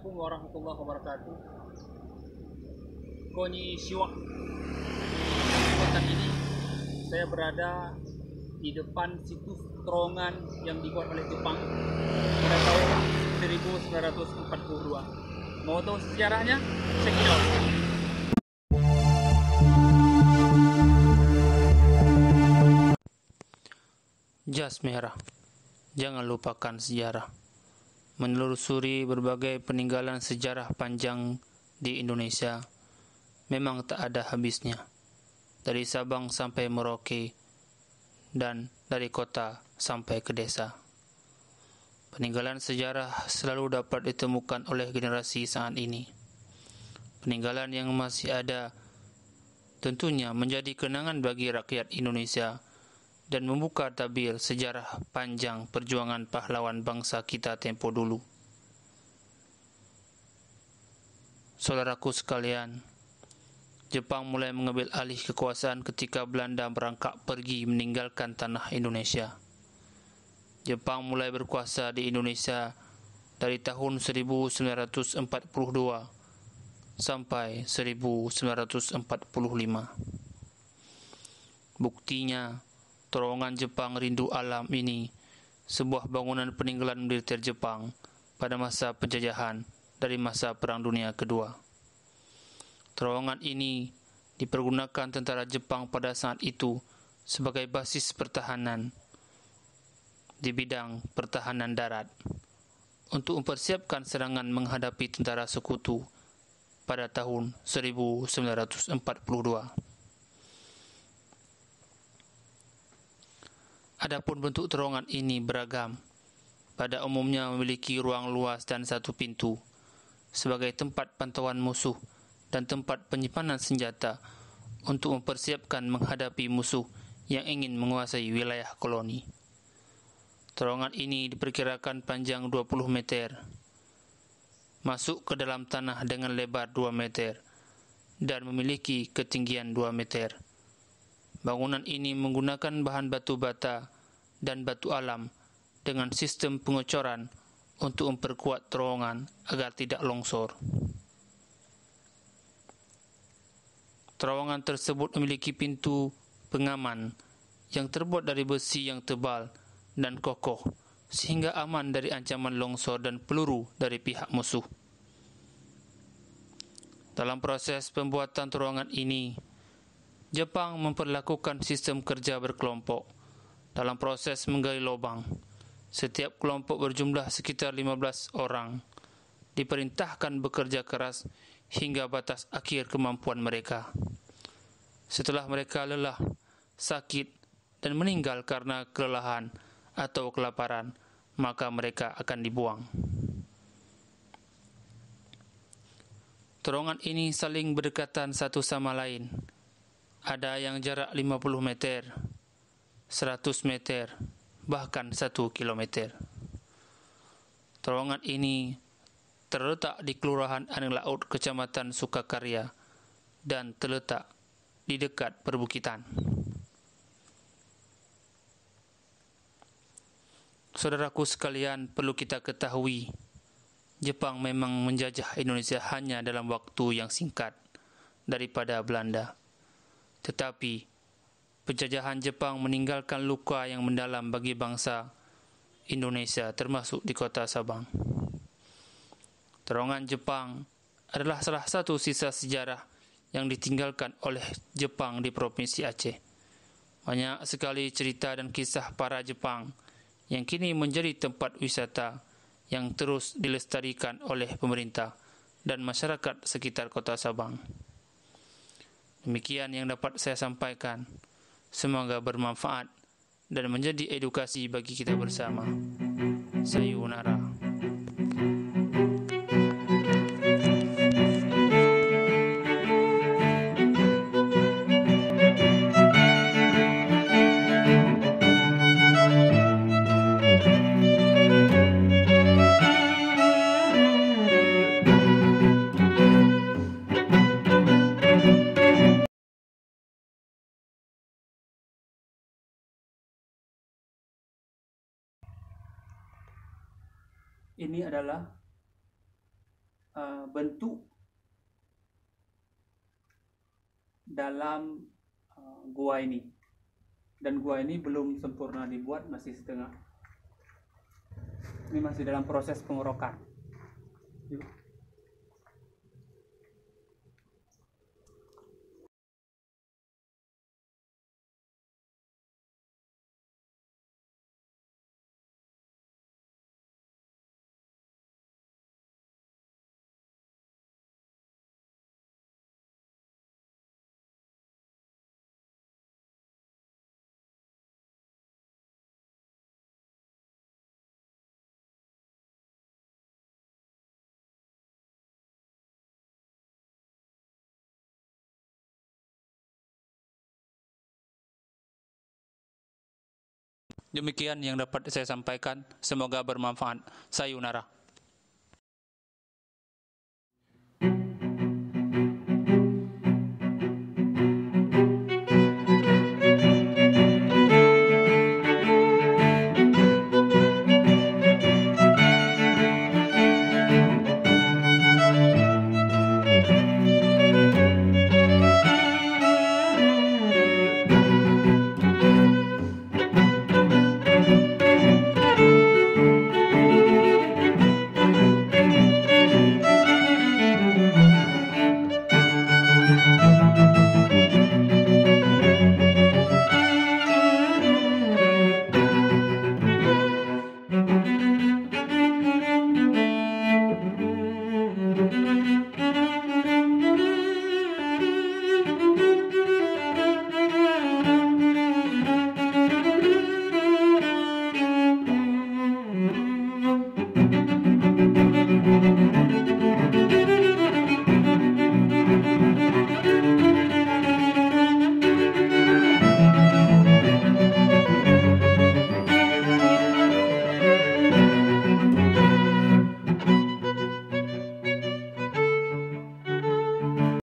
Assalamualaikum warahmatullahi wabarakatuh. Konnichiwa. Kesempatan ini saya berada di depan situs terowongan yang dibuat oleh Jepang pada tahun 1942. Mau tahu sejarahnya? Check it out. Jas merah, jangan lupakan sejarah. Menelusuri berbagai peninggalan sejarah panjang di Indonesia memang tak ada habisnya. Dari Sabang sampai Merauke dan dari kota sampai ke desa. Peninggalan sejarah selalu dapat ditemukan oleh generasi saat ini. Peninggalan yang masih ada tentunya menjadi kenangan bagi rakyat Indonesia dan membuka tabir sejarah panjang perjuangan pahlawan bangsa kita tempo dulu. Saudaraku sekalian, Jepang mulai mengambil alih kekuasaan ketika Belanda merangkak pergi meninggalkan tanah Indonesia. Jepang mulai berkuasa di Indonesia dari tahun 1942 sampai 1945. Buktinya, terowongan Jepang Rindu Alam ini sebuah bangunan peninggalan militer Jepang pada masa penjajahan dari masa Perang Dunia Kedua. Terowongan ini dipergunakan tentara Jepang pada saat itu sebagai basis pertahanan di bidang pertahanan darat untuk mempersiapkan serangan menghadapi tentara sekutu pada tahun 1942. Adapun bentuk terowongan ini beragam. Pada umumnya memiliki ruang luas dan satu pintu sebagai tempat pantauan musuh dan tempat penyimpanan senjata untuk mempersiapkan menghadapi musuh yang ingin menguasai wilayah koloni. Terowongan ini diperkirakan panjang 20 meter, masuk ke dalam tanah dengan lebar 2 meter dan memiliki ketinggian 2 meter. Bangunan ini menggunakan bahan batu bata dan batu alam dengan sistem pengecoran untuk memperkuat terowongan agar tidak longsor. Terowongan tersebut memiliki pintu pengaman yang terbuat dari besi yang tebal dan kokoh sehingga aman dari ancaman longsor dan peluru dari pihak musuh. Dalam proses pembuatan terowongan ini, Jepang memperlakukan sistem kerja berkelompok. Dalam proses menggali lubang, setiap kelompok berjumlah sekitar 15 orang, diperintahkan bekerja keras hingga batas akhir kemampuan mereka. Setelah mereka lelah, sakit, dan meninggal karena kelelahan atau kelaparan, maka mereka akan dibuang. Terowongan ini saling berdekatan satu sama lain. Ada yang jarak 50 meter, 100 meter, bahkan 1 kilometer. Terowongan ini terletak di Kelurahan Aning Laut, Kecamatan Sukakarya, dan terletak di dekat perbukitan. Saudaraku sekalian, perlu kita ketahui, Jepang memang menjajah Indonesia hanya dalam waktu yang singkat daripada Belanda. Tetapi, penjajahan Jepang meninggalkan luka yang mendalam bagi bangsa Indonesia termasuk di kota Sabang. Terowongan Jepang adalah salah satu sisa sejarah yang ditinggalkan oleh Jepang di Provinsi Aceh. Banyak sekali cerita dan kisah para Jepang yang kini menjadi tempat wisata yang terus dilestarikan oleh pemerintah dan masyarakat sekitar kota Sabang. Demikian yang dapat saya sampaikan. Semoga bermanfaat dan menjadi edukasi bagi kita bersama. Sayonara. Ini adalah bentuk dalam gua ini, dan gua ini belum sempurna dibuat, masih setengah. Ini masih dalam proses pengerokan. Demikian yang dapat saya sampaikan. Semoga bermanfaat. Sayonara.